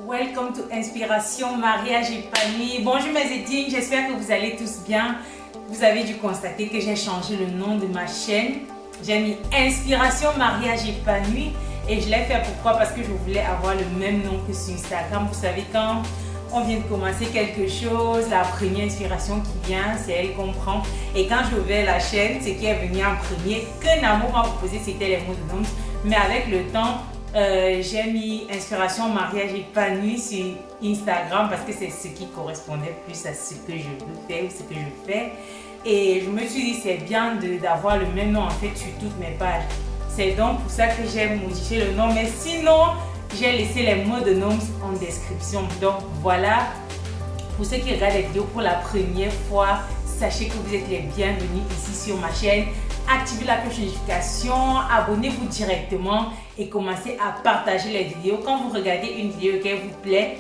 Welcome to Inspiration Mariage Épanoui. Bonjour mes édines, j'espère que vous allez tous bien. Vous avez dû constater que j'ai changé le nom de ma chaîne. J'ai mis Inspiration Mariage Épanoui et je l'ai fait pourquoi? Parce que je voulais avoir le même nom que sur Instagram. Vous savez, quand on vient de commencer quelque chose, la première inspiration qui vient, c'est elle qu'on prend. Et quand j'ai ouvert la chaîne, ce qui est venu en premier, que Namo m'a proposé, c'était les mots de nom. Mais avec le temps, j'ai mis Inspiration Mariage Épanoui sur Instagram parce que c'est ce qui correspondait plus à ce que je veux faire ou ce que je fais. Et je me suis dit, c'est bien d'avoir le même nom en fait sur toutes mes pages. C'est donc pour ça que j'ai modifié le nom. Mais sinon, j'ai laissé les mots de nom en description. Donc voilà, pour ceux qui regardent les vidéos pour la première fois, sachez que vous êtes les bienvenus ici sur ma chaîne. Activez la cloche de notification, abonnez-vous directement et commencez à partager les vidéos. Quand vous regardez une vidéo qui vous plaît,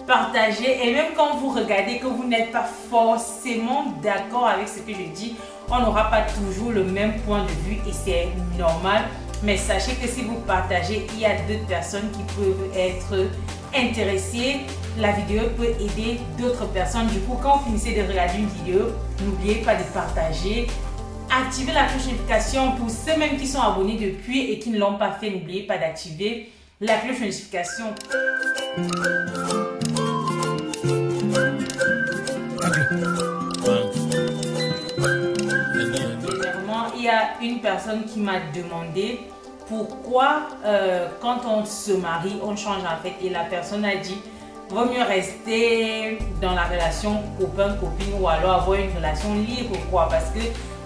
partagez. Et même quand vous regardez que vous n'êtes pas forcément d'accord avec ce que je dis, on n'aura pas toujours le même point de vue et c'est normal. Mais sachez que si vous partagez, il y a d'autres personnes qui peuvent être intéressées. La vidéo peut aider d'autres personnes. Du coup, quand vous finissez de regarder une vidéo, n'oubliez pas de partager. Activez la cloche de notification pour ceux même qui sont abonnés depuis et qui ne l'ont pas fait. N'oubliez pas d'activer la cloche de notification. Dernièrement, il y a une personne qui m'a demandé pourquoi quand on se marie, on change en fait. Et la personne a dit vaut mieux rester dans la relation copain-copine ou alors avoir une relation libre ou quoi, parce que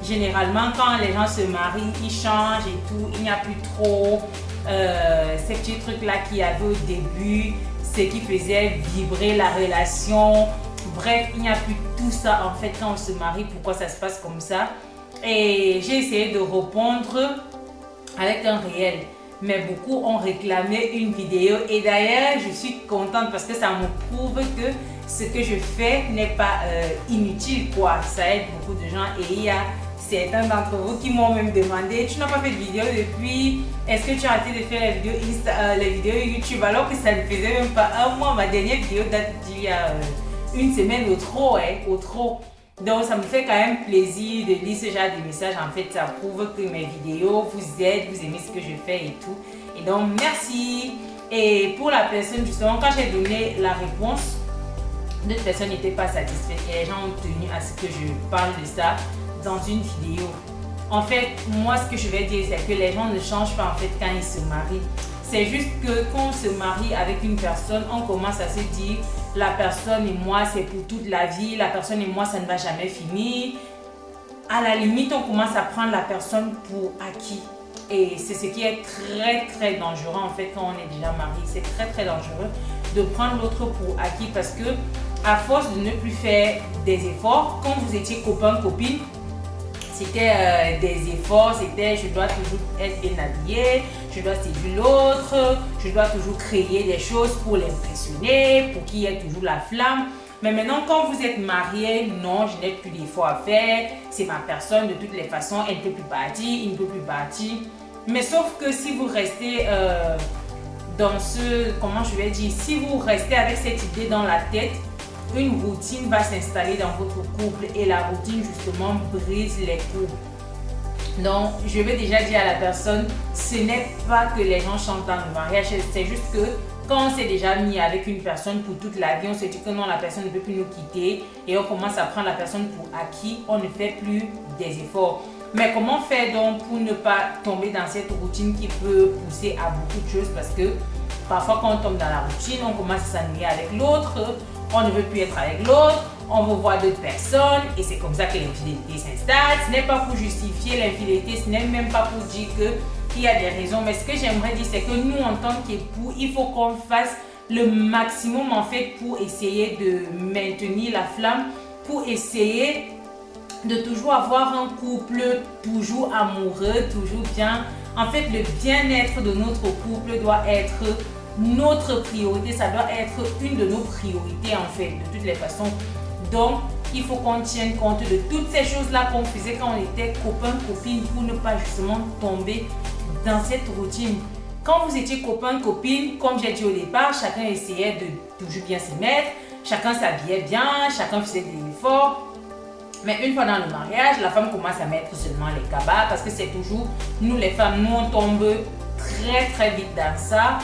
généralement quand les gens se marient, ils changent et tout, il n'y a plus trop ces petits trucs là qu'il y avait au début, ce qui faisait vibrer la relation. Bref, il n'y a plus tout ça en fait quand on se marie, pourquoi ça se passe comme ça. Et j'ai essayé de répondre avec un réel. Mais beaucoup ont réclamé une vidéo et d'ailleurs je suis contente parce que ça me prouve que ce que je fais n'est pas inutile quoi. Ça aide beaucoup de gens et il y a certains d'entre vous qui m'ont même demandé tu n'as pas fait de vidéo depuis, est-ce que tu as arrêté de faire les vidéos YouTube alors que ça ne faisait même pas un mois. Ma dernière vidéo date d'il y a une semaine au trop au trop. Donc ça me fait quand même plaisir de lire ce genre de messages. En fait, ça prouve que mes vidéos vous aident, vous aimez ce que je fais et tout. Et donc merci. Et pour la personne justement, quand j'ai donné la réponse, d'autres personnes n'étaient pas satisfaites et les gens ont tenu à ce que je parle de ça dans une vidéo. En fait, moi ce que je vais dire, c'est que les gens ne changent pas en fait quand ils se marient. C'est juste que quand on se marie avec une personne, on commence à se dire la personne et moi c'est pour toute la vie, la personne et moi ça ne va jamais finir. À la limite, on commence à prendre la personne pour acquis. Et c'est ce qui est très dangereux en fait quand on est déjà marié. C'est très dangereux de prendre l'autre pour acquis parce que à force de ne plus faire des efforts, quand vous étiez copain-copine, c'était des efforts, c'était je dois toujours être bien habillée, je dois séduire l'autre, je dois toujours créer des choses pour l'impressionner, pour qu'il y ait toujours la flamme. Mais maintenant, quand vous êtes marié, non, je n'ai plus d'efforts à faire, c'est ma personne de toutes les façons, elle ne peut plus partir, il ne peut plus partir. Mais sauf que si vous restez dans comment je vais dire, si vous restez avec cette idée dans la tête, une routine va s'installer dans votre couple et la routine justement brise les couples. Donc je vais déjà dire à la personne, ce n'est pas que les gens chantent dans le mariage, c'est juste que quand on s'est déjà mis avec une personne pour toute la vie, on se dit que non, la personne ne peut plus nous quitter et on commence à prendre la personne pour acquis, on ne fait plus des efforts. Mais comment faire donc pour ne pas tomber dans cette routine qui peut pousser à beaucoup de choses, parce que parfois quand on tombe dans la routine, on commence à s'ennuyer avec l'autre, on ne veut plus être avec l'autre, on veut voir d'autres personnes et c'est comme ça que l'infidélité s'installe. Ce n'est pas pour justifier l'infidélité, ce n'est même pas pour dire qu'il y a des raisons. Mais ce que j'aimerais dire, c'est que nous, en tant qu'époux, il faut qu'on fasse le maximum en fait pour essayer de maintenir la flamme, pour essayer de toujours avoir un couple toujours amoureux, toujours bien. En fait, le bien-être de notre couple doit être notre priorité, ça doit être une de nos priorités en fait, de toutes les façons. Donc, il faut qu'on tienne compte de toutes ces choses-là qu'on faisait quand on était copain-copine pour ne pas justement tomber dans cette routine. Quand vous étiez copain, copine, comme j'ai dit au départ, chacun essayait de toujours bien se mettre, chacun s'habillait bien, chacun faisait des efforts. Mais une fois dans le mariage, la femme commence à mettre seulement les cabas parce que c'est toujours, nous les femmes, nous on tombe très vite dans ça.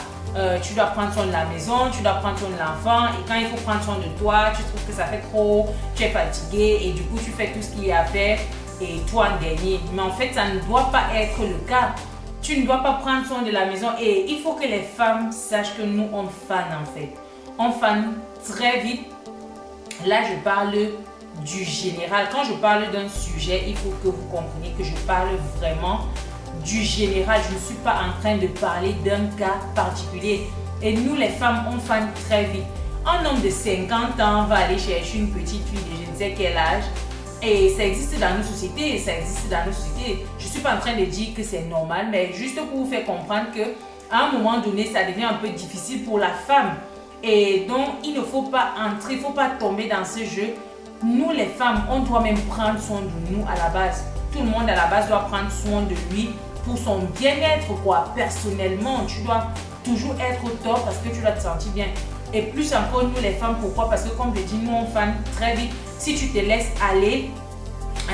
Tu dois prendre soin de la maison, tu dois prendre soin de l'enfant et quand il faut prendre soin de toi, tu trouves que ça fait trop, tu es fatigué et du coup tu fais tout ce qu'il y a à faire et toi en dernier. Mais en fait, ça ne doit pas être le cas. Tu ne dois pas prendre soin de la maison et il faut que les femmes sachent que nous on fane en fait. On fane très vite. Là, je parle du général. Quand je parle d'un sujet, il faut que vous compreniez que je parle vraiment du général. Je ne suis pas en train de parler d'un cas particulier. Et nous, les femmes, on fane très vite. Un homme de 50 ans va aller chercher une petite fille de je ne sais quel âge. Et ça existe dans nos sociétés, Je ne suis pas en train de dire que c'est normal, mais juste pour vous faire comprendre qu'à un moment donné, ça devient un peu difficile pour la femme. Et donc, il ne faut pas entrer, il ne faut pas tomber dans ce jeu. Nous, les femmes, on doit même prendre soin de nous à la base. Tout le monde à la base doit prendre soin de lui pour son bien-être, quoi. Personnellement, tu dois toujours être au top parce que tu dois te sentir bien. Et plus encore, nous les femmes, pourquoi? Parce que comme je dis, nous on fane très vite. Si tu te laisses aller,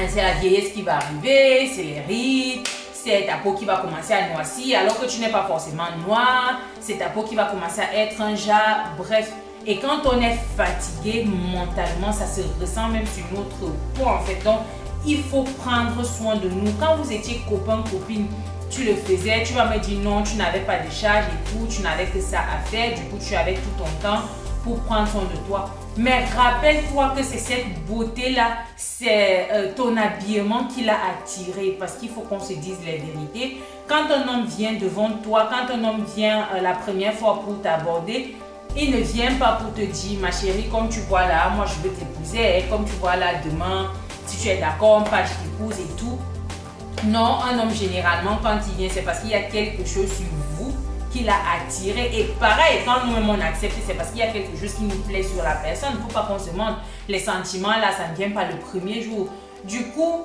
c'est la vieillesse qui va arriver, c'est les rides, c'est ta peau qui va commencer à noircir alors que tu n'es pas forcément noire, c'est ta peau qui va commencer à être un jas, bref. Et quand on est fatigué mentalement, ça se ressent même sur notre peau en fait. Donc, il faut prendre soin de nous. Quand vous étiez copain, copine, tu le faisais, tu vas me dire non, tu n'avais pas de charge et tout, tu n'avais que ça à faire, du coup tu avais tout ton temps pour prendre soin de toi. Mais rappelle-toi que c'est cette beauté-là, c'est ton habillement qui l'a attiré parce qu'il faut qu'on se dise les vérités. Quand un homme vient devant toi, quand un homme vient la première fois pour t'aborder, il ne vient pas pour te dire ma chérie, comme tu vois là, moi je veux t'épouser, comme tu vois là demain, si tu es d'accord, pas je t'épouse et tout. Non, un homme généralement quand il vient, c'est parce qu'il y a quelque chose sur vous qui l'a attiré. Et pareil, quand nous-mêmes on accepte, c'est parce qu'il y a quelque chose qui nous plaît sur la personne. Il ne faut pas qu'on se mente. Les sentiments là, ça ne vient pas le premier jour. Du coup,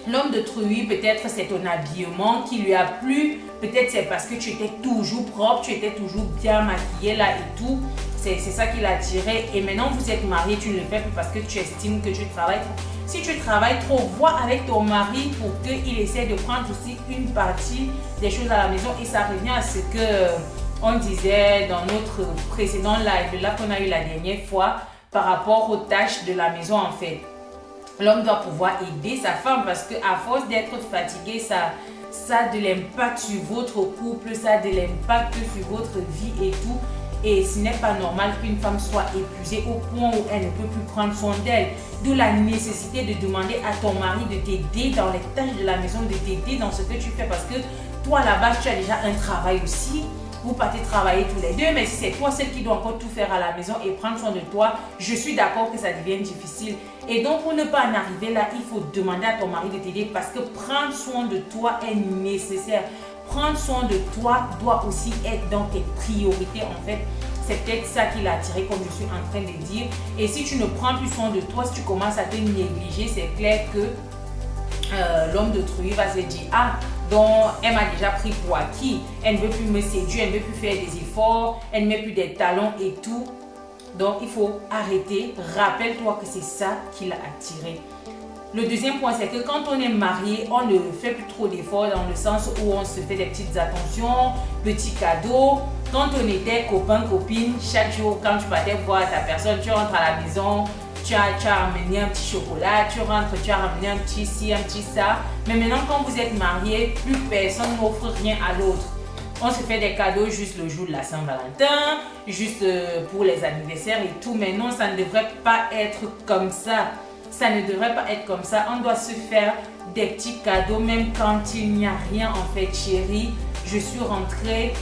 l'homme de truie, peut-être c'est ton habillement qui lui a plu. Peut-être c'est parce que tu étais toujours propre, tu étais toujours bien maquillée là et tout. C'est ça qui l'a attiré. Et maintenant vous êtes marié, tu ne le fais plus parce que tu estimes que tu travailles trop. Si tu travailles trop, vois avec ton mari pour qu'il essaie de prendre aussi une partie des choses à la maison. Et ça revient à ce que on disait dans notre précédent live, là qu'on a eu la dernière fois, par rapport aux tâches de la maison en fait. L'homme doit pouvoir aider sa femme parce qu'à force d'être fatigué, ça a de l'impact sur votre couple, ça a de l'impact sur votre vie et tout. Et ce n'est pas normal qu'une femme soit épuisée au point où elle ne peut plus prendre soin d'elle. D'où la nécessité de demander à ton mari de t'aider dans les tâches de la maison, de t'aider dans ce que tu fais parce que toi à la base tu as déjà un travail aussi. Vous partez travailler tous les deux, mais si c'est toi celle qui doit encore tout faire à la maison et prendre soin de toi, je suis d'accord que ça devient difficile. Et donc pour ne pas en arriver là, il faut demander à ton mari de t'aider parce que prendre soin de toi est nécessaire. Prendre soin de toi doit aussi être dans tes priorités en fait. C'est peut-être ça qui l'a attiré comme je suis en train de dire. Et si tu ne prends plus soin de toi, si tu commences à te négliger, c'est clair que l'homme de truie va se dire « Ah, donc elle m'a déjà pris pour acquis. Elle ne veut plus me séduire, elle ne veut plus faire des efforts, elle ne met plus des talons et tout. » Donc il faut arrêter. Rappelle-toi que c'est ça qui l'a attiré. Le deuxième point, c'est que quand on est marié, on ne fait plus trop d'efforts dans le sens où on se fait des petites attentions, petits cadeaux. Quand on était copain, copine, chaque jour, quand tu partais voir ta personne, tu rentres à la maison, tu as ramené un petit chocolat, tu rentres, tu as ramené un petit ci, un petit ça. Mais maintenant, quand vous êtes mariés, plus personne n'offre rien à l'autre. On se fait des cadeaux juste le jour de la Saint-Valentin, juste pour les anniversaires et tout. Mais non, ça ne devrait pas être comme ça. Ça ne devrait pas être comme ça. On doit se faire des petits cadeaux même quand il n'y a rien en fait, chérie. Je suis rentrée,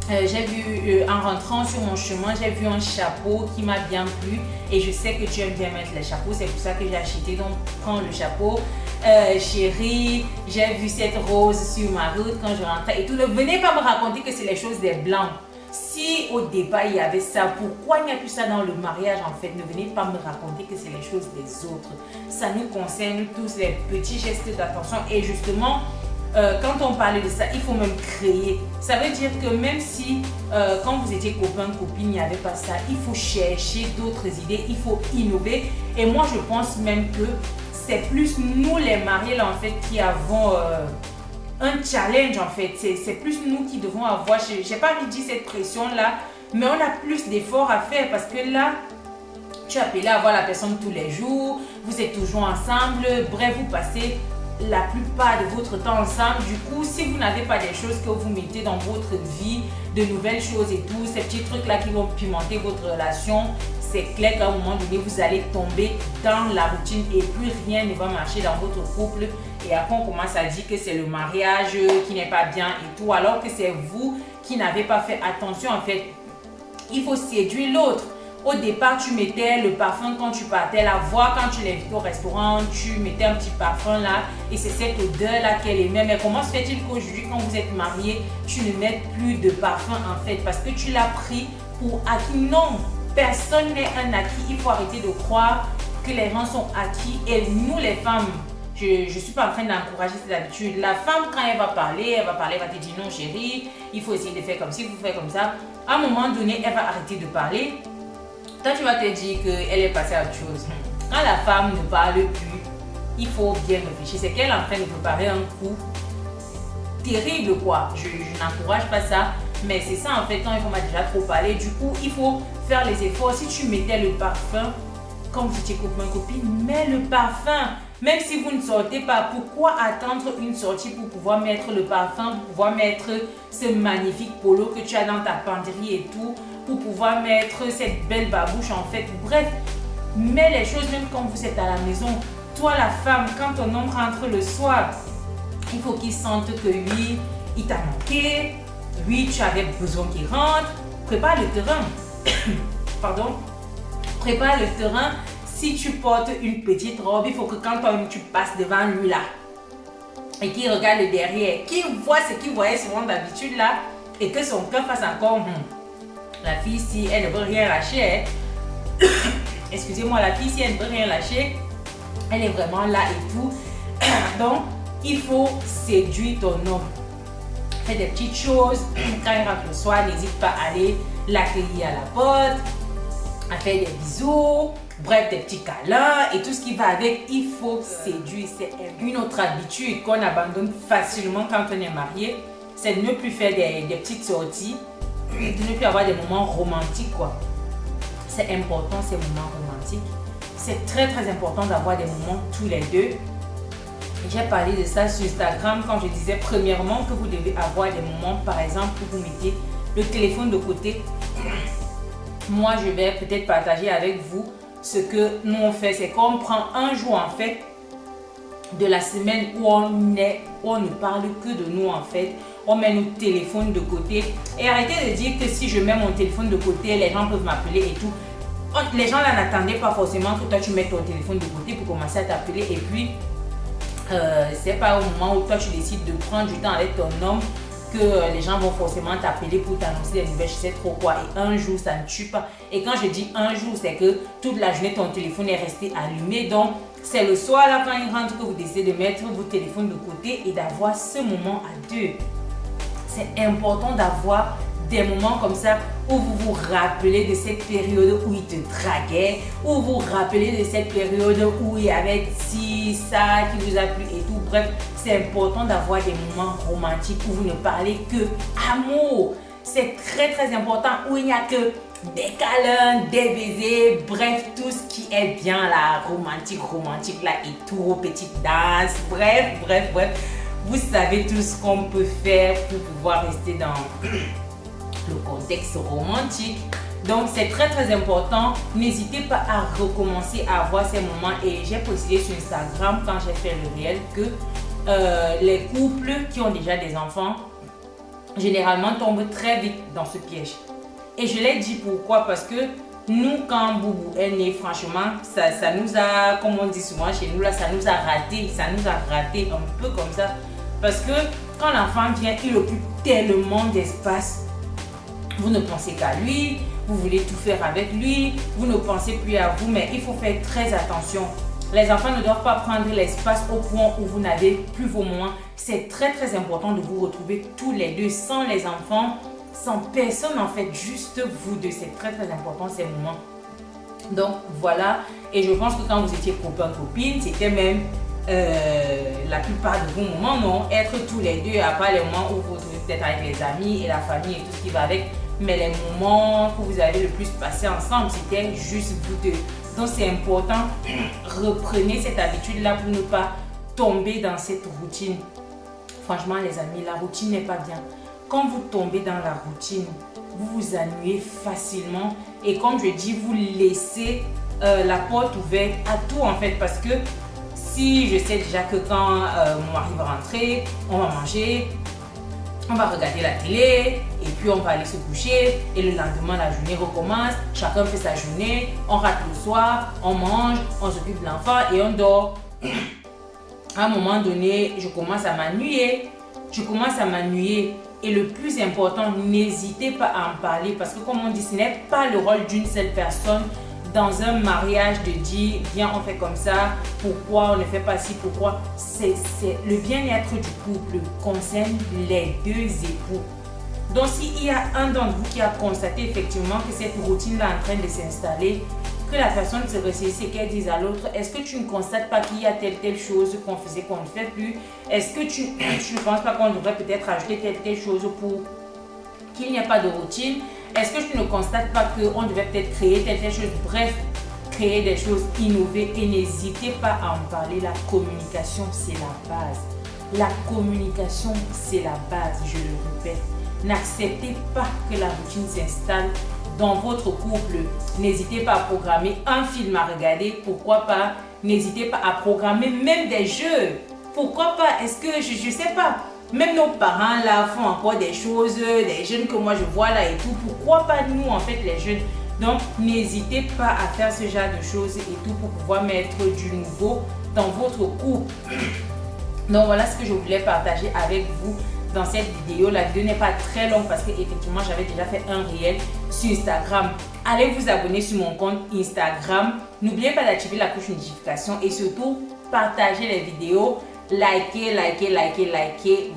j'ai vu en rentrant sur mon chemin, j'ai vu un chapeau qui m'a bien plu et je sais que tu aimes bien mettre les chapeaux. C'est pour ça que j'ai acheté. Donc prends le chapeau. Chérie, j'ai vu cette rose sur ma route quand je rentrais et tout. Ne venez pas me raconter que c'est les choses des blancs. Si au départ il y avait ça, pourquoi il n'y a plus ça dans le mariage en fait? Ne venez pas me raconter que c'est les choses des autres. Ça nous concerne tous, les petits gestes d'attention. Et justement, quand on parle de ça, il faut même créer. Ça veut dire que même si quand vous étiez copain, copine, il n'y avait pas ça, il faut chercher d'autres idées, il faut innover. Et moi, je pense même que c'est plus nous les mariés là en fait qui avons un challenge en fait. C'est plus nous qui devons avoir, j'ai pas envie de dire cette pression là, mais on a plus d'efforts à faire parce que là, tu es appelé à voir la personne tous les jours, vous êtes toujours ensemble, bref, vous passez la plupart de votre temps ensemble. Du coup, si vous n'avez pas des choses que vous mettez dans votre vie, de nouvelles choses et tout, ces petits trucs là qui vont pimenter votre relation, c'est clair qu'à un moment donné, vous allez tomber dans la routine et plus rien ne va marcher dans votre couple. Et après, on commence à dire que c'est le mariage qui n'est pas bien et tout, alors que c'est vous qui n'avez pas fait attention. En fait, il faut séduire l'autre. Au départ, tu mettais le parfum quand tu partais la voir, quand tu l'invitais au restaurant, tu mettais un petit parfum là et c'est cette odeur là qu'elle aimait. Mais comment se fait-il qu'aujourd'hui, quand vous êtes mariés, tu ne mets plus de parfum en fait? Parce que tu l'as pris pour acquis. Non, personne n'est un acquis. Il faut arrêter de croire que les gens sont acquis. Et nous les femmes, je ne suis pas en train d'encourager cette habitude. La femme, quand elle va parler, elle va te dire non chérie, il faut essayer de faire comme ci, il faut faire comme ça. À un moment donné, elle va arrêter de parler. Toi, tu vas te dire qu'elle est passée à autre chose. Quand la femme ne parle plus, il faut bien réfléchir. C'est qu'elle est en train de préparer un coup terrible, quoi. Je n'encourage pas ça. Mais c'est ça, en fait, quand il faut déjà trop parler. Du coup, il faut faire les efforts. Si tu mettais le parfum, comme vous étiez copain, copine, mets le parfum. Même si vous ne sortez pas, pourquoi attendre une sortie pour pouvoir mettre le parfum, pour pouvoir mettre ce magnifique polo que tu as dans ta penderie et tout, pour pouvoir mettre cette belle babouche en fait. Bref, mets les choses même quand vous êtes à la maison. Toi la femme, quand ton homme rentre le soir, il faut qu'il sente que oui, il t'a manqué, oui, tu avais besoin qu'il rentre. Prépare le terrain. Pardon. Prépare le terrain. Si tu portes une petite robe, il faut que quand tu passes devant lui là et qu'il regarde le derrière, qu'il voit ce qu'il voyait souvent d'habitude là et que son cœur fasse encore la fille, si elle ne veut rien lâcher, excusez-moi, la fille, si elle ne veut rien lâcher, elle est vraiment là et tout. Donc, il faut séduire ton homme. Fais des petites choses. Quand il rentre le soir, n'hésite pas à aller l'accueillir à la porte, à faire des bisous, bref, des petits câlins et tout ce qui va avec. Il faut séduire. C'est une autre habitude qu'on abandonne facilement quand on est marié, c'est de ne plus faire des petites sorties, de ne plus avoir des moments romantiques, quoi. C'est important, ces moments romantiques. C'est très très important d'avoir des moments tous les deux. J'ai parlé de ça sur Instagram quand je disais premièrement que vous devez avoir des moments, par exemple, où vous mettez le téléphone de côté. Moi, je vais peut-être partager avec vous ce que nous on fait. C'est qu'on prend un jour en fait de la semaine où on ne parle que de nous en fait. On met nos téléphones de côté et arrêtez de dire que si je mets mon téléphone de côté, les gens peuvent m'appeler et tout. Les gens là n'attendaient pas forcément que toi tu mettes ton téléphone de côté pour commencer à t'appeler et puis c'est pas au moment où toi tu décides de prendre du temps avec ton homme que les gens vont forcément t'appeler pour t'annoncer des nouvelles, je sais trop quoi. Et un jour, ça ne tue pas. Et quand je dis un jour, c'est que toute la journée, ton téléphone est resté allumé. Donc, c'est le soir, là, quand il rentre, que vous décidez de mettre vos téléphones de côté et d'avoir ce moment à deux. C'est important d'avoir des moments comme ça où vous vous rappelez de cette période où il te draguait, où vous vous rappelez de cette période où il y avait ci, ça qui vous a plu et tout. Bref, c'est important d'avoir des moments romantiques où vous ne parlez que amour. C'est très très important, où il n'y a que des câlins, des baisers, bref, tout ce qui est bien là, romantique là et tout, petite danse, bref. Vous savez tout ce qu'on peut faire pour pouvoir rester dans le contexte romantique. Donc c'est très très important. N'hésitez pas à recommencer à avoir ces moments. Et j'ai posté sur Instagram quand j'ai fait le réel que les couples qui ont déjà des enfants généralement tombent très vite dans ce piège. Et je l'ai dit pourquoi, parce que nous, quand Boubou est né, franchement, ça nous a, comme on dit souvent chez nous, là, ça nous a raté un peu comme ça. Parce que quand l'enfant vient, il occupe tellement d'espace. Vous ne pensez qu'à lui, vous voulez tout faire avec lui, vous ne pensez plus à vous, mais il faut faire très attention. Les enfants ne doivent pas prendre l'espace au point où vous n'avez plus vos moments. C'est très important de vous retrouver tous les deux, sans les enfants, sans personne en fait, juste vous deux. C'est très important ces moments. Donc voilà, et je pense que quand vous étiez copain-copine, c'était même la plupart de vos moments, non? Être tous les deux, à part les moments où vous trouvez peut-être avec les amis et la famille et tout ce qui va avec, mais les moments que vous avez le plus passé ensemble, c'était juste vous deux. Donc c'est important, reprenez cette habitude-là pour ne pas tomber dans cette routine. Franchement les amis, la routine n'est pas bien. Quand vous tombez dans la routine, vous vous ennuyez facilement et comme je dis, vous laissez la porte ouverte à tout en fait, parce que si je sais déjà que quand mon mari va rentrer, on va manger, on va regarder la télé et puis on va aller se coucher et le lendemain la journée recommence, chacun fait sa journée, on rate le soir, on mange, on s'occupe de l'enfant et on dort. À un moment donné, je commence à m'ennuyer. Et le plus important, n'hésitez pas à en parler parce que comme on dit, ce n'est pas le rôle d'une seule personne dans un mariage de dire viens on fait comme ça, pourquoi on ne fait pas ci, pourquoi. C'est le bien-être du couple concerne les deux époux. Donc s'il y a un d'entre vous qui a constaté effectivement que cette routine est en train de s'installer, que la personne se ressaisisse et qu'elle dise à l'autre, est-ce que tu ne constates pas qu'il y a telle chose qu'on faisait qu'on ne fait plus? Est-ce que tu ne penses pas qu'on devrait peut-être ajouter telle chose pour qu'il n'y ait pas de routine? Est-ce que tu ne constates pas qu'on devait peut-être créer telle chose? Bref, créer des choses, innover et n'hésitez pas à en parler. La communication, c'est la base. La communication, c'est la base, je le répète. N'acceptez pas que la routine s'installe dans votre couple. N'hésitez pas à programmer un film à regarder. Pourquoi pas? N'hésitez pas à programmer même des jeux. Pourquoi pas? Est-ce que, je sais pas, même nos parents là font encore des choses, des jeunes que moi je vois là et tout. Pourquoi pas nous en fait les jeunes? Donc n'hésitez pas à faire ce genre de choses et tout pour pouvoir mettre du nouveau dans votre couple. Donc voilà ce que je voulais partager avec vous dans cette vidéo. La vidéo n'est pas très longue parce que effectivement j'avais déjà fait un réel sur Instagram. Allez vous abonner sur mon compte Instagram. N'oubliez pas d'activer la cloche de notification et surtout partagez les vidéos. Likez.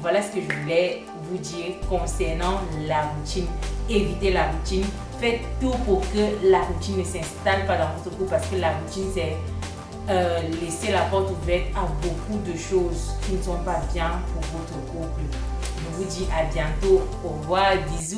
Voilà ce que je voulais vous dire concernant la routine. Évitez la routine. Faites tout pour que la routine ne s'installe pas dans votre couple parce que la routine c'est laisser la porte ouverte à beaucoup de choses qui ne sont pas bien pour votre couple. Je vous dis à bientôt. Au revoir. Bisous.